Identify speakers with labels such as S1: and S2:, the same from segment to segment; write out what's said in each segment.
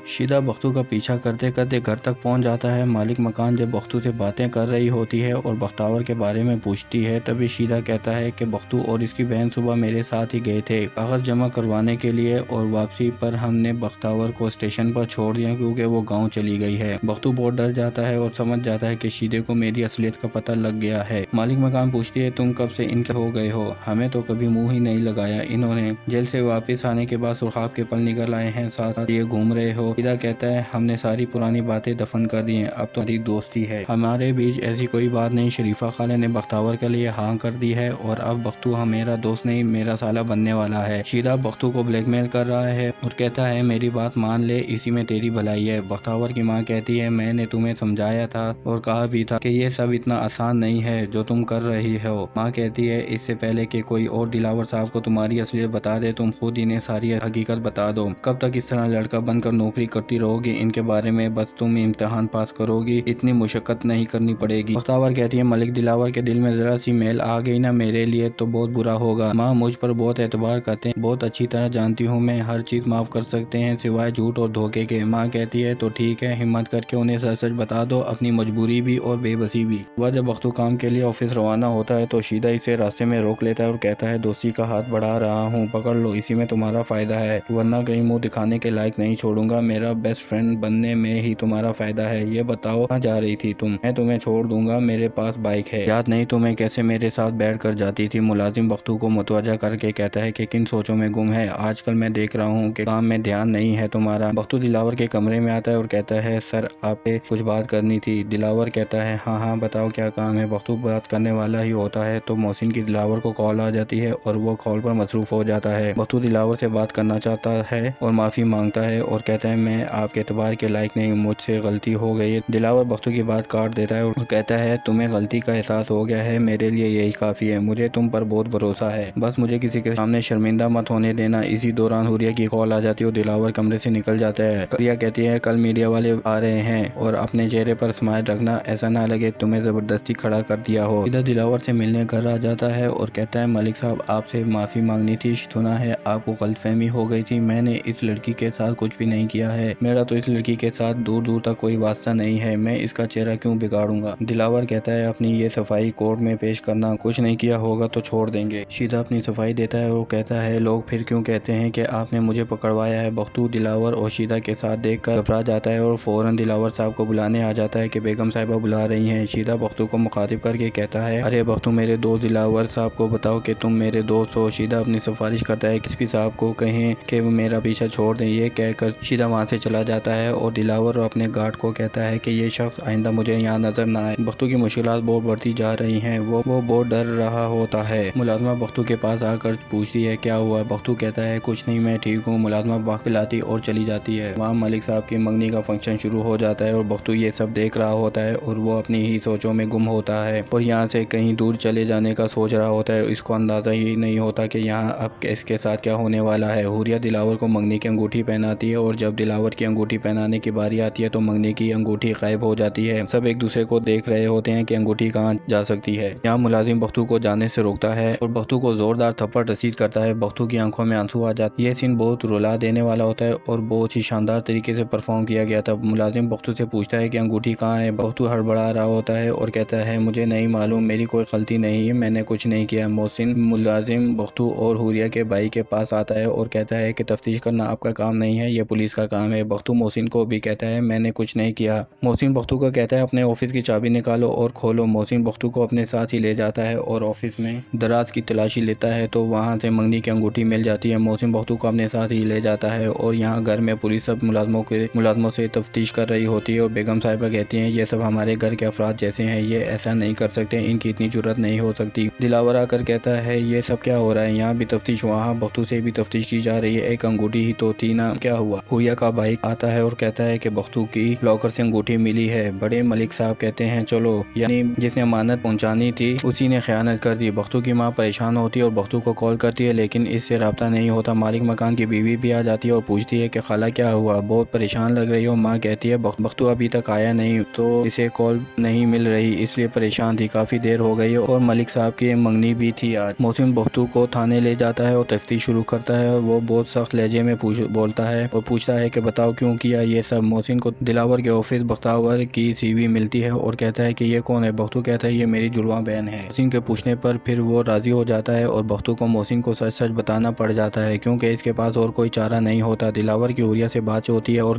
S1: شیدا بختو کا پیچھا کرتے کرتے گھر تک پہنچ جاتا ہے۔ مالک مکان جب بختو سے باتیں کر رہی ہوتی ہے اور بختاور کے بارے میں پوچھتی ہے، تبھی شیدا کہتا ہے کہ بختو اور اس کی بہن صبح میرے ساتھ ہی گئے تھے کاغذ جمع کروانے کے لیے، اور واپسی پر ہم نے بختاور کو اسٹیشن پر چھوڑ دیا کیونکہ وہ گاؤں چلی گئی ہے۔ بختو بہت ڈر جاتا ہے اور سمجھ جاتا ہے کہ شیدے کو میری اصلیت کا پتہ لگ گیا ہے۔ مالک مکان پوچھتی ہے، تم کب سے ان کے ہو گئے ہو؟ ہمیں تو کبھی منہ ہی نہیں لگایا۔ انہوں نے جیل سے واپس آنے کے بعد سرخاب کے پل نکل آئے ہیں، ساتھ یہ گھوم رہے ہو۔ شیدا کہتا ہے، ہم نے ساری پرانی باتیں دفن کر دی ہیں، اب تمہاری دوستی ہے، ہمارے بیچ ایسی کوئی بات نہیں۔ شریفہ خالہ نے بختاور کے لیے ہاں کر دی ہے اور اب بختو میرا دوست نہیں، میرا سالہ بننے والا ہے۔ شیدا بختو کو بلیک میل کر رہا ہے اور کہتا ہے، میری بات مان لے، اسی میں تیری بھلائی ہے۔ بختاور کی ماں کہتی ہے، میں نے تمہیں سمجھایا تھا اور کہا بھی تھا کہ یہ سب اتنا آسان نہیں ہے جو تم کر رہی ہو۔ ماں کہتی ہے، اس سے پہلے کہ کوئی اور دلاور صاحب کو تمہاری اصلیت بتا دے، تم خود انہیں ساری حقیقت بتا دو۔ کب تک اس طرح لڑکا بن کر نوکری کرتی رہو گی ان کے بارے میں؟ بس تم امتحان پاس کرو گی، اتنی مشقت نہیں کرنی پڑے گی۔ بختاور کہتی ہے، ملک دلاور کے دل میں ذرا سی میل آ گئی نا، میرے لیے تو بہت برا ہوگا۔ ماں مجھ پر بہت اعتبار کرتے ہیں، بہت اچھی طرح جانتی ہوں میں ہر چیز معاف کر سکتے ہیں سوائے جھوٹ اور دھوکے کے۔ ماں کہتی ہے، تو ٹھیک ہے، ہمت کر کے انہیں سچ سچ بتا دو، اپنی مجبوری بھی اور بے بسی بھی۔ صبح جب بختو کام کے لیے آفس روانہ ہوتا ہے تو شیدا اسے راستے میں روک لیتا ہے اور کہتا ہے، دوستی کا ہاتھ بڑھا رہا ہوں، پکڑ لو، اسی میں تمہارا فائدہ ہے، ورنہ کہیں منہ دکھانے کے لائق نہیں چھوڑوں گا۔ میرا بیسٹ فرینڈ بننے میں ہی تمہارا فائدہ ہے۔ یہ بتاؤ کہاں جا رہی تھی تم؟ میں تمہیں چھوڑ دوں گا، میرے پاس بائک ہے، یاد نہیں تمہیں کیسے میرے ساتھ بیٹھ کر جاتی تھی؟ ملازم بختو کو متوجہ کر کے کہتا ہے کہ کن سوچوں میں گم ہے، آج کل میں دیکھ رہا ہوں کہ کام میں دھیان نہیں ہے تمہارا۔ بختو دلاور کے کمرے میں آتا ہے اور کہتا ہے، سر آپ سے کچھ بات کرنی تھی۔ دلاور کہتا ہے، ہاں ہاں بتاؤ کیا کام ہے۔ بختو بات کرنے والا ہی ہوتا ہے تو محسن کی دلاور کو کال آ جاتی ہے اور وہ کال پر مصروف ہو جاتا ہے۔ بختو دلاور سے بات کرنا چاہتا ہے اور معافی مانگتا ہے اور کہتا ہے، میں آپ کے اعتبار کے لائق نہیں، مجھ سے غلطی ہو گئی ہے۔ دلاور بختو کی بات کاٹ دیتا ہے اور کہتا ہے، تمہیں غلطی کا احساس ہو گیا ہے، میرے لیے یہی کافی ہے، مجھے تم پر بہت بھروسہ ہے، بس مجھے کسی کے سامنے شرمندہ مت ہونے دینا۔ اسی دوران حوریہ کی کال آ جاتی ہے اور دلاور کمرے سے نکل جاتا ہے۔ حوریہ کہتی ہے، کل میڈیا والے آ رہے ہیں اور اپنے چہرے پر اسمائل رکھنا، ایسا نہ لگے تمہیں زبردستی کھڑا کر دیا ہو۔ سیدھا دلاور سے ملنے گھر آ جاتا ہے اور کہتا ہے، ملک صاحب آپ سے معافی مانگنی تھی، سنا ہے آپ کو غلط فہمی ہو گئی تھی، میں نے اس لڑکی کے ساتھ کچھ بھی نہیں کیا ہے، میرا تو اس لڑکی کے ساتھ دور دور تک کوئی واسطہ نہیں ہے، میں اس کا چہرہ کیوں بگاڑوں گا؟ دلاور کہتا ہے، اپنی یہ صفائی کورٹ میں پیش کرنا، کچھ نہیں کیا ہوگا تو چھوڑ دیں گے۔ سیدھا اپنی صفائی دیتا ہے اور کہتا ہے، لوگ پھر کیوں کہتے ہیں کہ آپ نے مجھے پکڑوایا ہے؟ بختو دلاور اور شیدا کے ساتھ دیکھ کر گھبرا جاتا ہے اور فوراً دلاور صاحب کو بلانے آ جاتا ہے کہ بیگم صاحبہ بلا رہی ہیں۔ شیدا بختو کو مخاطب کر کے کہتا ہے، ارے بختو، میرے دوست دلاور صاحب کو بتاؤ کہ تم میرے دوست ہو۔ شیدا اپنی سفارش کرتا ہے کہ ایس پی صاحب کو کہیں کہ وہ میرا پیچھا چھوڑ دیں۔ یہ کہہ کر شیدا وہاں سے چلا جاتا ہے اور دلاور اپنے گارڈ کو کہتا ہے کہ یہ شخص آئندہ مجھے یہاں نظر نہ آئے۔ بختو کی مشکلات بہت بڑھتی جا رہی ہیں، وہ بہت ڈر رہا ہوتا ہے۔ ملازمہ بختو کے پاس آ کر پوچھتی ہے، کیا ہوا؟ بختو کہتا ہے، کچھ نہیں، میں ٹھیک ہوں۔ ملازمہ وقت پلاتی اور چلی جاتی ہے۔ وہاں ملک صاحب کی منگنی کا فنکشن شروع ہو جاتا ہے اور بختو یہ سب دیکھ رہا ہوتا ہے اور وہ اپنی ہی سوچوں میں گم ہوتا ہے اور یہاں سے کہیں دور چلے جانے کا سوچ رہا ہوتا ہے۔ اس کو اندازہ ہی نہیں ہوتا کہ یہاں اب اس کے ساتھ کیا ہونے والا ہے۔ حوریہ دلاور کو منگنی کی انگوٹھی پہناتی ہے اور جب دلاور کی انگوٹھی پہنانے کی باری آتی ہے تو منگنی کی انگوٹھی غائب ہو جاتی ہے۔ سب ایک دوسرے کو دیکھ رہے ہوتے ہیں کہ انگوٹھی کہاں جا سکتی ہے۔ یہاں ملازم بختو کو جانے سے روکتا ہے اور بختو کو زوردار تھپڑ رسید کرتا ہے۔ بختو کی آنکھوں میں آنسو آ جاتے ہیں۔ یہ سین بہت رلا دینے والا ہوتا ہے اور بہت ہی شاندار طریقے سے پرفارم کیا گیا تھا۔ ملازم بختو سے پوچھتا ہے کہ انگوٹھی کہاں ہے؟ بختو ہڑبڑا رہا ہوتا ہے اور کہتا ہے، مجھے نہیں معلوم، میری کوئی غلطی نہیں ہے، میں نے کچھ نہیں کیا۔ محسن ملازم بختو اور حوریہ کے بھائی کے پاس آتا ہے اور کہتا ہے کہ تفتیش کرنا آپ کا کام نہیں ہے، یہ پولیس کا کام ہے۔ بختو محسن کو بھی کہتا ہے، میں نے کچھ نہیں کیا۔ محسن بختو کو کہتا ہے، اپنے آفس کی چابی نکالو اور کھولو۔ محسن بختو کو اپنے ساتھ ہی لے جاتا ہے اور آفس میں دراز کی تلاشی لیتا ہے تو وہاں سے منگنی کی انگوٹھی مل جاتی ہے۔ محسن بختو کو اپنے ساتھ ہی لے جاتا ہے اور یہاں گھر میں پولیس سب ملازموں سے تفتیش کر رہی ہوتی ہے اور بیگم صاحبہ کہتی ہیں، یہ سب ہمارے گھر کے افراد جیسے ہیں، یہ ایسا نہیں کر سکتے، ان کی اتنی جرات نہیں ہو سکتی۔ دلاور آ کر کہتا ہے، یہ سب کیا ہو رہا ہے؟ یہاں بھی تفتیش، وہاں بختو سے بھی تفتیش کی جا رہی ہے، ایک انگوٹھی ہی تو تھی نا، کیا ہوا؟ حوریہ کا بھائی آتا ہے اور کہتا ہے کہ بختو کی لاکر سے انگوٹھی ملی ہے۔ بڑے ملک صاحب کہتے ہیں، چلو، یعنی جس نے امانت پہنچانی تھی اسی نے خیانت کر دی۔ بختو کی ماں پریشان ہوتی ہے اور بختو کو کال کرتی ہے لیکن اس سے رابطہ نہیں ہوتا۔ مالک مکان کی بیوی بھی آ جاتی ہے اور پوچھتی ہے کہ خالہ کیا ہوا، بہت پریشان لگ رہی ہو۔ ماں کہتی ہے، بختو ابھی تک آیا نہیں تو اسے کال نہیں مل رہی، اس لیے پریشان تھی، کافی دیر ہو گئی اور ملک صاحب کی منگنی بھی تھی آج۔ محسن بختو کو تھانے لے جاتا ہے اور تفتیش شروع کرتا ہے۔ وہ بہت سخت لہجے میں بولتا ہے اور پوچھتا ہے کہ کہ بتاؤ کیوں کیا یہ سب۔ محسن کو دلاور کے آفس بختیور کی سی وی ملتی ہے اور کہتا ہے کہ یہ کون ہے۔ بختو کہتا ہے یہ میری جڑواں بہن ہے۔ محسن کے پوچھنے پر پھر وہ راضی ہو جاتا ہے اور بختو کو محسن کو سچ سچ بتانا پڑ جاتا ہے کیونکہ اس کے پاس اور کوئی چارہ نہیں ہوتا۔ دلاور کی حوریہ سے بات ہوتی ہے اور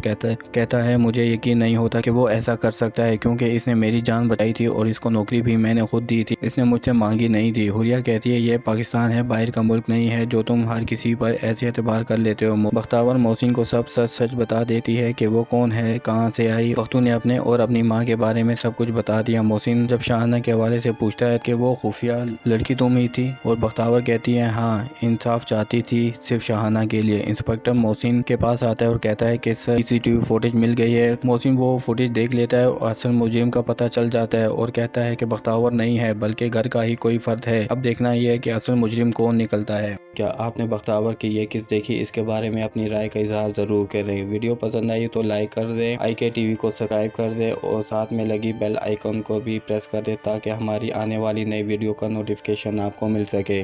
S1: کہتا ہے مجھے یقین نہیں ہوتا کہ وہ ایسا کر سکتا ہے کیونکہ اس نے میری جان بچائی تھی اور اس کو نوکری بھی میں نے خود دی تھی، اس نے مجھ سے مانگی نہیں تھی۔ حوریہ کہتی ہے یہ پاکستان ہے، باہر کا ملک نہیں ہے جو تم ہر کسی پر ایسے اعتبار کر لیتے ہو۔ بختیور محسن کو سب سچ سچ بتا دیتی ہے کہ وہ کون ہے، کہاں سے آئی۔ بختو نے اپنے اور اپنی ماں کے بارے میں سب کچھ بتا دیا۔ محسن جب شاہانہ کے حوالے سے پوچھتا ہے کہ وہ خفیہ لڑکی تم ہی تھی، اور بختیور کہتی ہے ہاں، انصاف چاہتی تھی صرف شاہانہ کے لیے۔ انسپکٹر محسن کے پاس آتا ہے اور کہتا ہے کہ سی سی ٹی وی فوٹیج مل گئی ہے۔ محسن وہ فوٹیج دیکھ لیتا ہے اور اصل مجرم کا پتہ چل جاتا ہے اور کہتا ہے کہ بختیور نہیں ہے بلکہ گھر کا ہی کوئی فرد ہے۔ اب دیکھنا یہ ہے کہ اصل مجرم کون نکلتا ہے۔ کیا آپ نے بختیور کی یہ قسط دیکھی؟ اس کے بارے میں اپنی رائے کا اظہار ضرور کریں۔ ویڈیو پسند آئی تو لائک کر دیں، IK TV کو سبسکرائب کر دیں اور ساتھ میں لگی بیل آئیکن کو بھی پریس کر دیں تاکہ ہماری آنے والی نئی ویڈیو کا نوٹیفیکیشن آپ کو مل سکے۔